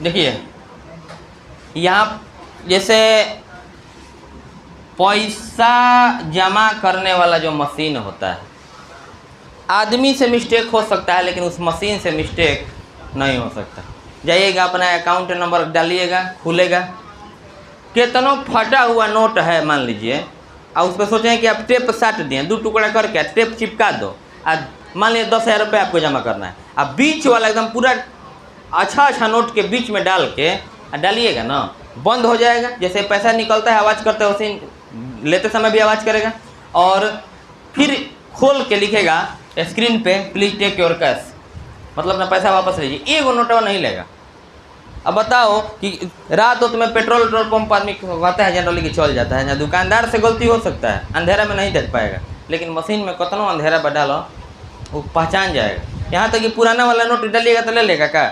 देखिए यहाँ जैसे पैसा जमा करने वाला जो मशीन होता है, आदमी से मिस्टेक हो सकता है लेकिन उस मशीन से मिस्टेक नहीं हो सकता। जाइएगा अपना अकाउंट नंबर डालिएगा, खुलेगा, कितना फटा हुआ नोट है मान लीजिए, और उस पर सोचें कि आप टेप साट दिए, 2 टुकड़ा करके टेप चिपका दो, और मान लीजिए 10,000 रुपये आपको जमा करना है, अब बीच वाला एकदम पूरा अच्छा नोट के बीच में डाल के डालिएगा ना, बंद हो जाएगा। जैसे पैसा निकलता है आवाज़ करता है, वैसे लेते समय भी आवाज़ करेगा। और फिर खोल के लिखेगा स्क्रीन पे, प्लीज़ टेक योर कैश, मतलब अपना पैसा वापस लीजिए, एगो नोटवा नहीं लेगा। अब बताओ कि रात में पेट्रोल पंप आदमी कहता है जनरली कि चल जाता है, या दुकानदार से गलती हो सकता है, अंधेरा में नहीं देख पाएगा, लेकिन मशीन में कितना अंधेरा बढ़ा लो वो पहचान जाएगा। यहाँ तक कि पुराना वाला नोट डालिएगा तो ले लेगा क्या,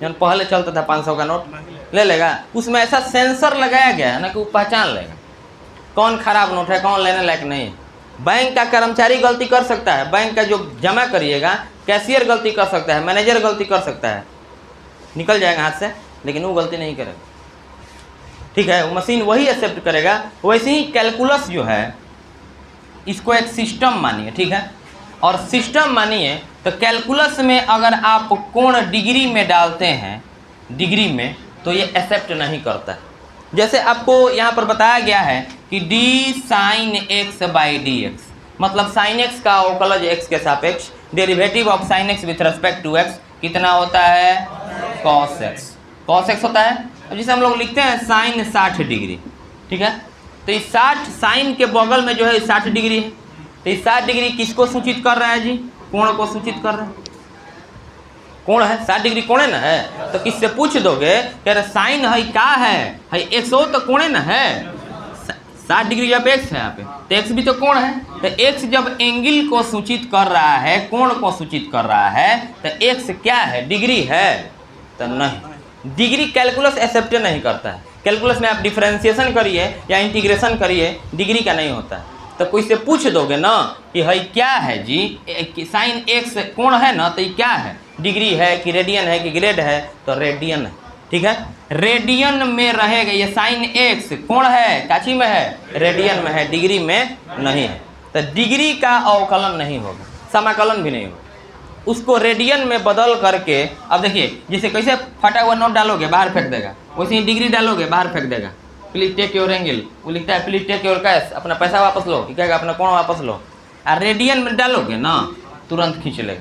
जब पहले चलता था 500 का नोट ले लेगा। उसमें ऐसा सेंसर लगाया गया है ना कि वो पहचान लेगा कौन खराब नोट है, कौन लेने लायक नहीं है। बैंक का कर्मचारी गलती कर सकता है, बैंक का जो जमा करिएगा कैशियर गलती कर सकता है, मैनेजर गलती कर सकता है, निकल जाएगा हाथ से, लेकिन वो गलती नहीं करेगा। ठीक है, वो मशीन वही एक्सेप्ट करेगा। वैसे ही कैलकुलस जो है इसको एक सिस्टम मानिए, ठीक है, और सिस्टम मानिए तो कैलकुलस में अगर आप कोण डिग्री में डालते हैं, डिग्री में, तो ये एक्सेप्ट नहीं करता है। जैसे आपको यहाँ पर बताया गया है कि D sine X by D X, मतलब साइन एक्स का अवकलज एक्स के सापेक्ष, derivative of sine X with respect to X कितना होता है, कॉस एक्स। कॉस एक्स होता है, अब जिसे हम लोग लिखते हैं साइन 60 डिग्री, ठीक है। तो इस 60 साइन के बगल में जो है 60 डिग्री है, तो इस 60 डिग्री किसको सूचित कर रहा है जी, कोण को सूचित कर रहा है। कोण है 60 डिग्री, कोण ना है, तो किससे पूछ दोगे कि अरे साइन है क्या है, एक्स हो तो कोण ना है, 60 डिग्री जब एक्स है यहाँ पे तो एक्स भी तो कोण है। तो एक्स जब एंगल को सूचित कर रहा है, कोण को सूचित कर रहा है, तो एक्स क्या है, डिग्री है, तो नहीं, डिग्री कैलकुलस एक्सेप्ट नहीं करता है। कैलकुलस में आप डिफरेंशिएशन करिए या इंटीग्रेशन करिए, डिग्री का नहीं होता है। तो कोई से पूछ दोगे ना कि है क्या है जी, साइन एक्स कोण है ना, तो ये क्या है, डिग्री है कि रेडियन है कि ग्रेड है, तो रेडियन है, ठीक है। रेडियन में रहेगा, ये साइन एक्स कोण है काची में है, रेडियन में है, डिग्री में नहीं है। तो डिग्री का अवकलन नहीं होगा, समाकलन भी नहीं होगा, उसको रेडियन में बदल करके। अब देखिए जैसे कैसे फटा हुआ नोट डालोगे बाहर फेंक देगा, वैसे ही डिग्री डालोगे बाहर फेंक देगा। प्लीज टेक योर एंगल, वो लिखता है प्लीज टेक योर कैश, अपना पैसा वापस लो, कि कहेगा अपना कोण वापस लो। और रेडियन में डालोगे ना तुरंत खींच लेगा,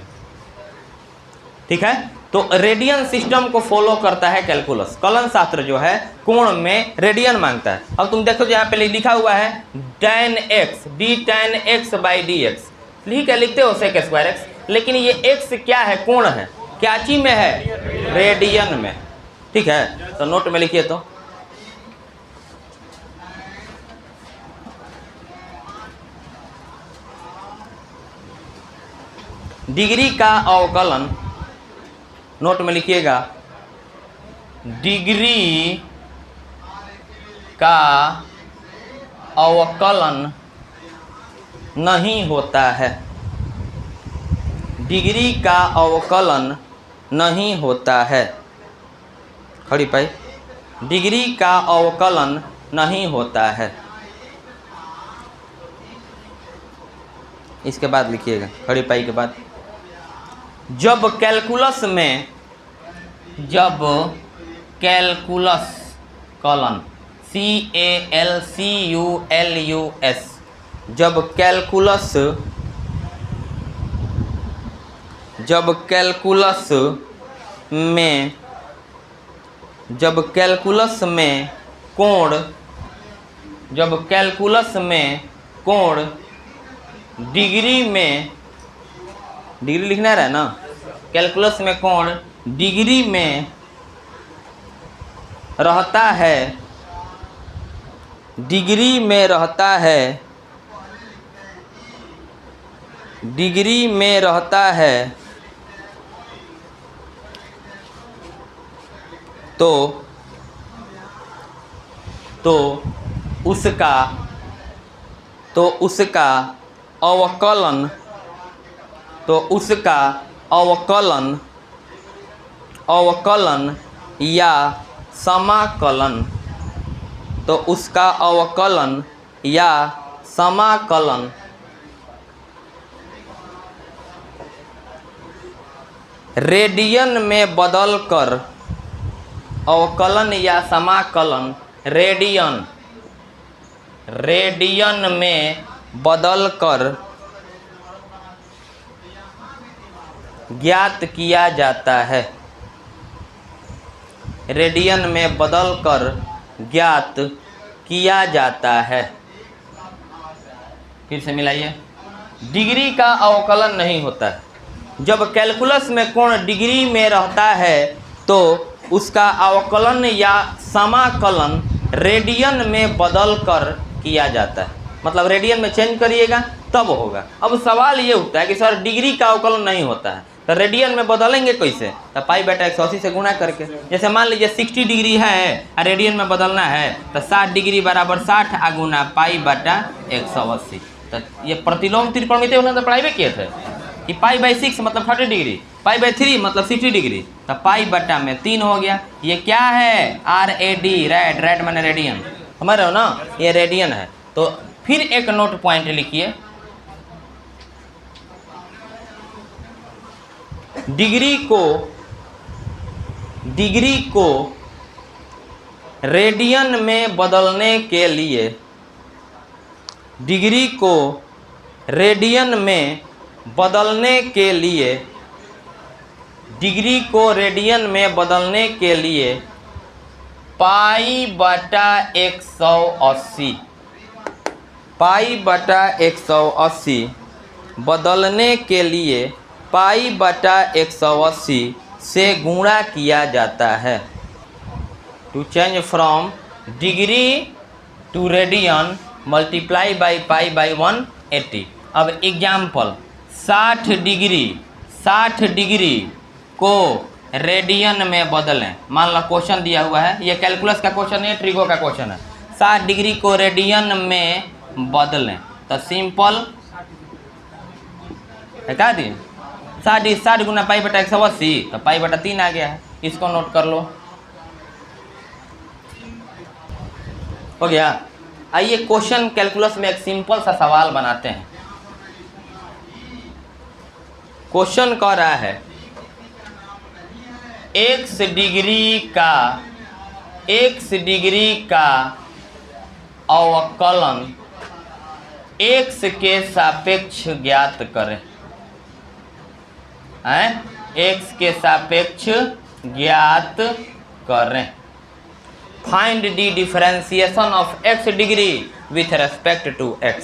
ठीक है। तो रेडियन सिस्टम को फॉलो करता है कैलकुलस। कलन शास्त्र जो है कोण में रेडियन मांगता है। अब तुम देखो यहाँ पे लिखा हुआ है tan x, d tan x by D x, ठीक है, लिखते हो sec स्क्वायर एक्स, लेकिन ये x क्या है, कोण है, क्या चीज में है, रेडियन में, ठीक है। तो नोट में लिखिए तो डिग्री का अवकलन, नोट में लिखिएगा डिग्री का अवकलन नहीं होता है, डिग्री का अवकलन नहीं होता है, खड़ी पाई, डिग्री का अवकलन नहीं होता है। इसके बाद लिखिएगा खड़ी पाई के बाद, जब कैलकुलस में, जब कैलकुलस कलन CALCULUS, जब कैलकुलस, जब कैलकुलस में, जब कैलकुलस में कोण, जब कैलकुलस में कोण डिग्री में, डिग्री लिखना रहा है ना, कैलकुलस में कोण डिग्री में रहता है, डिग्री में रहता है, डिग्री में रहता है, तो उसका अवकलन, तो उसका अवकलन या समाकलन, तो उसका अवकलन या समाकलन रेडियन में बदलकर, अवकलन या समाकलन रेडियन में बदलकर ज्ञात किया जाता है। रेडियन में बदलकर ज्ञात किया जाता है। फिर से मिलाइए, डिग्री का अवकलन नहीं होता है। जब कैलकुलस में कोण डिग्री में रहता है तो उसका अवकलन या समाकलन रेडियन में बदलकर किया जाता है। मतलब रेडियन में चेंज करिएगा तब होगा। अब सवाल ये उठता है कि सर डिग्री का अवकलन नहीं होता है तो रेडियन में बदलेंगे कैसे? तो पाई बटा 180 से गुणा करके। जैसे मान लीजिए 60 डिग्री है और रेडियन में बदलना है तो 60 डिग्री बराबर 60 गुना पाई बटा 180। तो ये प्रतिलोम त्रिकोणमिति उन्होंने तो पढ़ाई में किए थे कि पाई बाई 6 मतलब 30 डिग्री, पाई बाई 3 मतलब 60 डिग्री, तो पाई बटा में 3 हो गया। ये क्या है? RAD, रेड माने रेडियन, समझ रहे हो ना? ये रेडियन है। तो फिर एक नोट पॉइंट लिखिए, डिग्री को रेडियन में बदलने के लिए, डिग्री को रेडियन में बदलने के लिए, डिग्री को रेडियन में बदलने के लिए पाई बटा 180, पाई बटा 180 बदलने के लिए पाई बटा 180 से गुणा किया जाता है। To change from degree to radian multiply by pi by 180। अब एग्जाम्पल, 60 डिग्री को रेडियन में बदलें। मान लो क्वेश्चन दिया हुआ है, ये कैलकुलस का क्वेश्चन है, ट्रिगो का क्वेश्चन है। 60 डिग्री को रेडियन में बदलें तो सिंपल हटा दिए, 60 गुना पाई बटा 180 तो पाई बटा 3 आ गया है। इसको नोट कर लो, हो गया। आइए क्वेश्चन कैलकुलस में एक सिंपल सा सवाल बनाते हैं। क्वेश्चन कह रहा है x डिग्री का अवकलन x के सापेक्ष ज्ञात करें। x के सापेक्ष ज्ञात करें। Find the differentiation of x degree with respect to x।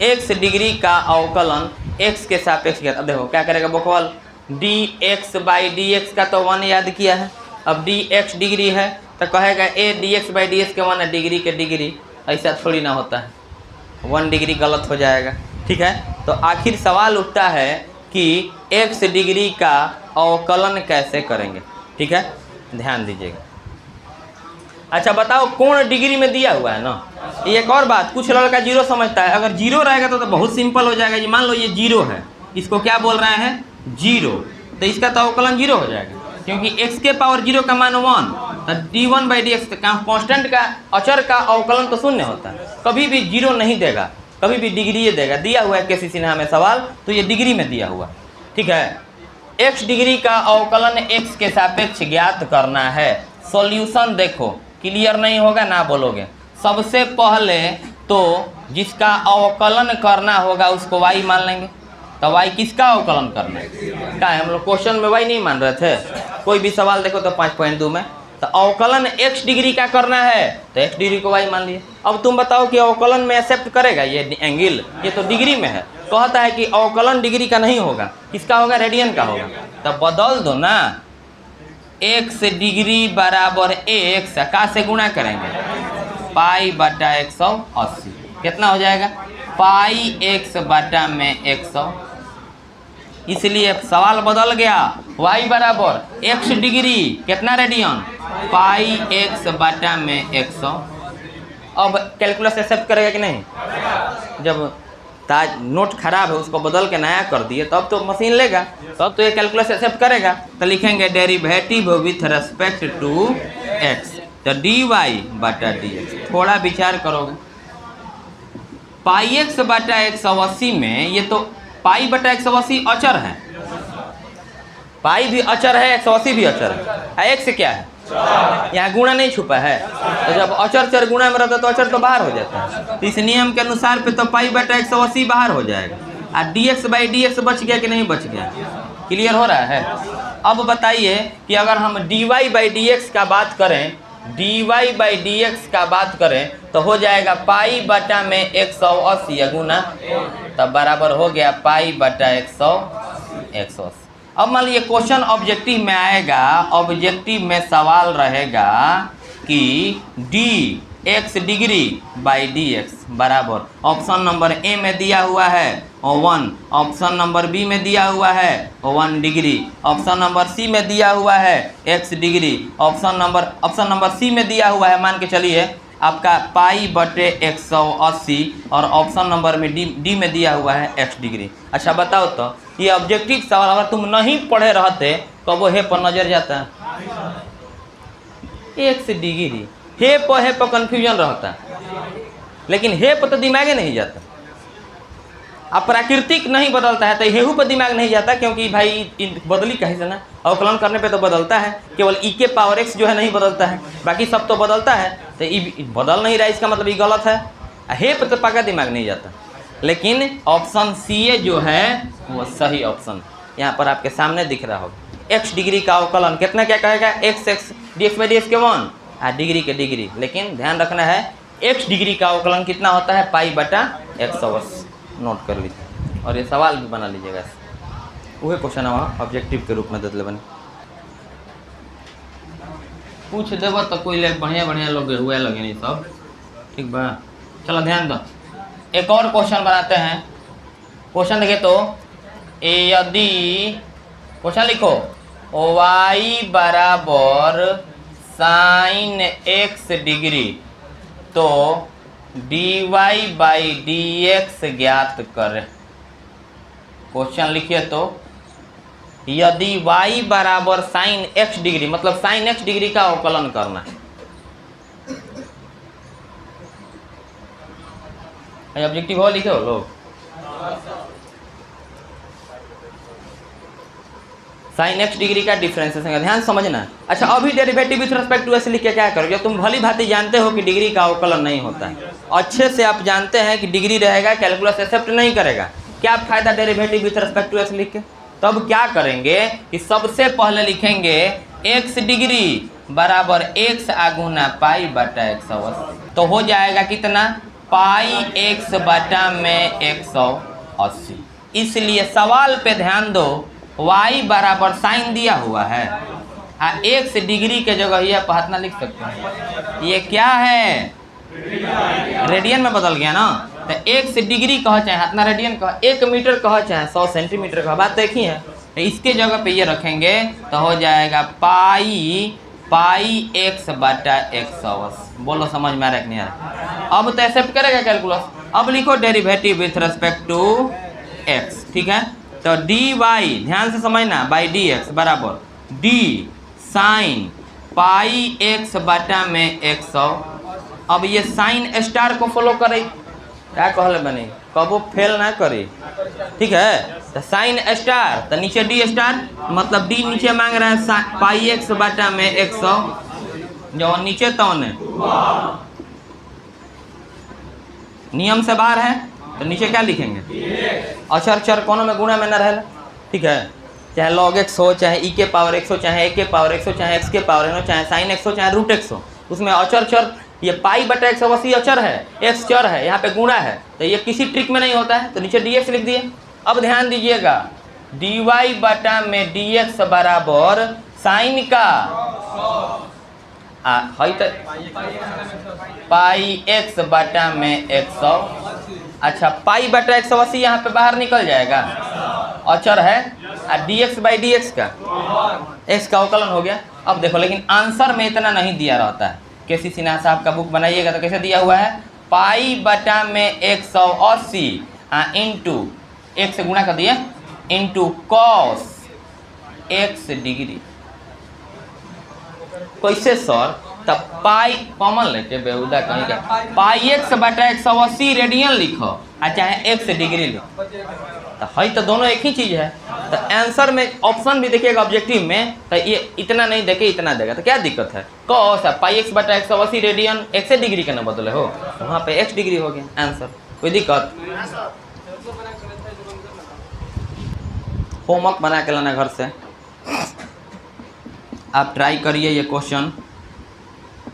x degree का अवकलन x के सापेक्ष ज्ञात। अब देखो क्या करेगा बकवाल, dx बाई dx का तो 1 याद किया है। अब dx डिग्री है तो कहेगा a dx बाई ds के 1 डिग्री के डिग्री। ऐसा थोड़ी ना होता है, 1 डिग्री गलत हो जाएगा। ठीक है, तो आखिर सवाल उठता है कि x डिग्री का अवकलन कैसे करेंगे। ठीक है, ध्यान दीजिएगा। अच्छा बताओ, कोण डिग्री में दिया हुआ है ना। एक और बात, कुछ लड़का जीरो समझता है। अगर जीरो रहेगा तो बहुत सिंपल हो जाएगा जी। मान लो ये जीरो है, इसको क्या बोल रहे हैं? जीरो। तो इसका तो अवकलन जीरो हो जाएगा क्योंकि x के पावर 0 का मान 1। तो d1 बाई dx कांस्टेंट का, अचर का अवकलन तो शून्य होता है, कभी भी जीरो नहीं देगा, कभी भी डिग्री देगा। दिया हुआ है केसी सिन्हा में सवाल, तो ये डिग्री में दिया हुआ। ठीक है, x डिग्री का अवकलन x के सापेक्ष ज्ञात करना है। सॉल्यूशन देखो, क्लियर नहीं होगा ना बोलोगे। सबसे पहले तो जिसका अवकलन करना होगा उसको y मान लेंगे। तो y किसका अवकलन करना है? क्या है, हम लोग क्वेश्चन में y नहीं मान रहे थे? कोई भी सवाल देखो तो 5.2 में तो अवकलन x डिग्री का करना है तो x डिग्री को y मान लिए। अब तुम बताओ कि अवकलन में एक्सेप्ट करेगा ये एंगल? ये तो डिग्री में है। कहता है कि अवकलन डिग्री का नहीं होगा, किसका होगा? रेडियन का होगा। तो बदल दो ना, x डिग्री बराबर x का से गुणा करेंगे पाई बटा 180। कितना हो जाएगा? पाई x बटा में 100। इसलिए सवाल बदल गया, y बराबर x डिग्री कितना रेडियन? पाई x बटा में 100। अब कैलकुलस एक्सेप्ट करेगा कि नहीं? जब नोट खराब है उसको बदल के नया कर दिए तब तो मशीन लेगा, तब तो ये कैलकुलस एक्सेप्ट करेगा। तो लिखेंगे derivative with respect to x, तो डी वाई बटा डी एक्स। थोड़ा विचार करोगे, पाई एक्स बटा 180 में ये तो पाई बटा 180 अचर है, पाई भी अचर है 180 भी अचर है, एक्स क्या है यहाँ गुणा नहीं छुपा है, तो जब अचर चर गुणा में रहता तो अचर तो बाहर हो जाता है। तो इस नियम के अनुसार पे तो पाई बटा 180 बाहर हो जाएगा, और D x by D x बच गया कि नहीं बच गया, क्लियर हो रहा है। अब बताइए कि अगर हम d y by D x का बात करें, d y by D x का बात करें तो हो जाएगा पाई बटा में 180 गुना, तब बराबर हो गया पाई बटा 180। अब मान लीजिए क्वेश्चन ऑब्जेक्टिव में आएगा, ऑब्जेक्टिव में सवाल रहेगा कि D x degree by D x बराबर ऑप्शन नंबर ए में दिया हुआ है 1, ऑप्शन नंबर बी में दिया हुआ है 1 डिग्री, ऑप्शन नंबर सी में दिया हुआ है x degree, option number C में दिया हुआ है मान के चलिए आपका पाई बटे 180, और ऑप्शन नंबर में डी में दिया हुआ है x डिग्री। अच्छा बताओ तो ये ऑब्जेक्टिव सवाल अगर तुम नहीं पढ़े रहते तो वो हे पर नजर जाता है, x डिग्री हे पर कन्फ्यूजन रहता, लेकिन हे पर तो दिमाग नहीं जाता। अब प्राकृतिक नहीं बदलता है तो हेहू पर दिमाग नहीं जाता, क्योंकि भाई बदली कहीं से ना, अवकलन करने पे तो बदलता है, केवल ई के पावर एक्स जो है नहीं बदलता है, बाकी सब तो बदलता है, तो ई बदल नहीं रहा, इसका मतलब ये गलत है। हे पर तो पक्का दिमाग नहीं जाता, लेकिन ऑप्शन सी जो है वो सही ऑप्शन यहाँ पर आपके सामने दिख रहा होगा। एक्स डिग्री का अवकलन कितना क्या कहेगा, x D x by D x के 1 डिग्री के डिग्री, लेकिन ध्यान रखना है एक्स डिग्री का अवकलन कितना होता है पाई बटा 180, नोट कर लीजिए और ये सवाल भी बना लीजिएगा, वही क्वेश्चन वहाँ ऑब्जेक्टिव के रूप में दे देवन पूछ देव तो कोई ले बढ़िया बढ़िया लोग हुए लगे नहीं सब, ठीक बा। चलो ध्यान दो, एक और क्वेश्चन बनाते हैं। क्वेश्चन देखे तो यदि क्वेश्चन लिखो y बराबर साइन x डिग्री तो dy बाई डी एक्स ज्ञात करें। क्वेश्चन लिखिए तो यदि y बराबर साइन x डिग्री, मतलब साइन x डिग्री का अवकलन करना है। ऑब्जेक्टिव हो लिखे हो लोग, साइन x डिग्री का डिफरेंशिएशन का ध्यान समझना। अच्छा अभी derivative with respect to x लिख के क्या करोगे, तुम भली भांति जानते हो कि डिग्री का अवकलन नहीं होता है, अच्छे से आप जानते हैं कि डिग्री रहेगा, कैलकुलस एक्सेप्ट नहीं करेगा, क्या फायदा derivative with respect to x लिख के। तब क्या करेंगे कि सबसे पहले लिखेंगे x डिग्री बराबर x आगुना पाई बटा 180, तो हो जाएगा कितना पाई x बटा में 180। इसलिए सवाल पे ध्यान दो, y बराबर साइन दिया हुआ है, x डिग्री के जगह यह पहतना लिख सकते हैं, ये क्या है रेडियन में बदल गया ना, तो x डिग्री कह चाहे हतना रेडियन कह, 1 मीटर कह चाहे 100 सेंटीमीटर कह, बात देखी है। तो इसके जगह पे ये रखेंगे तो हो जाएगा पाई x बटा 180। बोलो समझ में आ रहा है कि नहीं आ रहा। अब तो एक्सेप्ट करेगा कैलकुलस। अब लिखो derivative with respect to x, ठीक है। तो डी वाई ध्यान से समझना बाई डी एक्स बराबर डी साइन पाई एक्स बटा में 100। अब ये साइन स्टार को फॉलो करे, क्या कहले बने कबो फेल ना करे, ठीक है। तो साइन स्टार तो नीचे डी स्टार, मतलब डी नीचे मांग रहा है पाई एक्स बटा में 100, जो नीचे तो नियम से बाहर है तो नीचे क्या लिखेंगे, अचर चर कोनो में गुणा में न रहेला, ठीक है। चाहे log x हो, चाहे e के पावर x हो, चाहे a के पावर x हो, चाहे x के पावर n हो, चाहे साइन x हो, चाहे रूट x हो, उसमें अचर चर ये पाई बटा 180 अचर है, x चर है, यहाँ पे गुणा है, तो ये किसी ट्रिक में नहीं होता है, तो नीचे dx लिख दिए। अब ध्यान दीजिएगा dy बटा में dx बराबर साइन का है तो पाई x बटा में 100। अच्छा पाई बटा 180 यहाँ पे बाहर निकल जाएगा, अचर है, और dx बाई डी एक्स का x का अवकलन हो गया। अब देखो लेकिन आंसर में इतना नहीं दिया रहता है, KC सिन्हा साहब का बुक बनाइएगा तो कैसे दिया हुआ है, पाई बटा में 180 इंटू एक से गुणा कर दिए इंटू कॉस एक्स डिग्री। कैसे सर? तब पाई कॉमन लेके बेहुदा कहीं का पाई एक्स बटा 180 रेडियन लिखो आ चाहे एक्स डिग्री लिखो, तो है तो दोनों एक ही चीज है। तो आंसर में ऑप्शन भी देखिएगा ऑब्जेक्टिव में, तो ये इतना नहीं देके इतना देगा, तो क्या दिक्कत है? कॉस पाई एक्स बटा 180 रेडियन एक्स डिग्री का ना बदले हो, वहाँ पे एक्स डिग्री हो गया आंसर। कोई दिक्कत? होमवर्क बना के लाना घर से, आप ट्राई करिए ये question.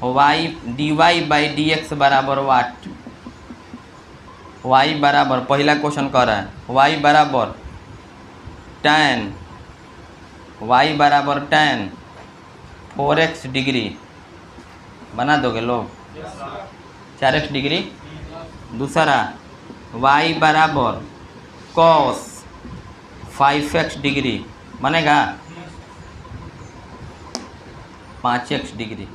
Y d y by D x बराबर वाट? वाई बराबर, पहला क्वेश्चन कह रहा है वाई बराबर tan, वाई बराबर tan 4x डिग्री, बना दोगे लोग? 4x degree. दूसरा वाई बराबर cos 5x डिग्री, बनेगा 5x डिग्री।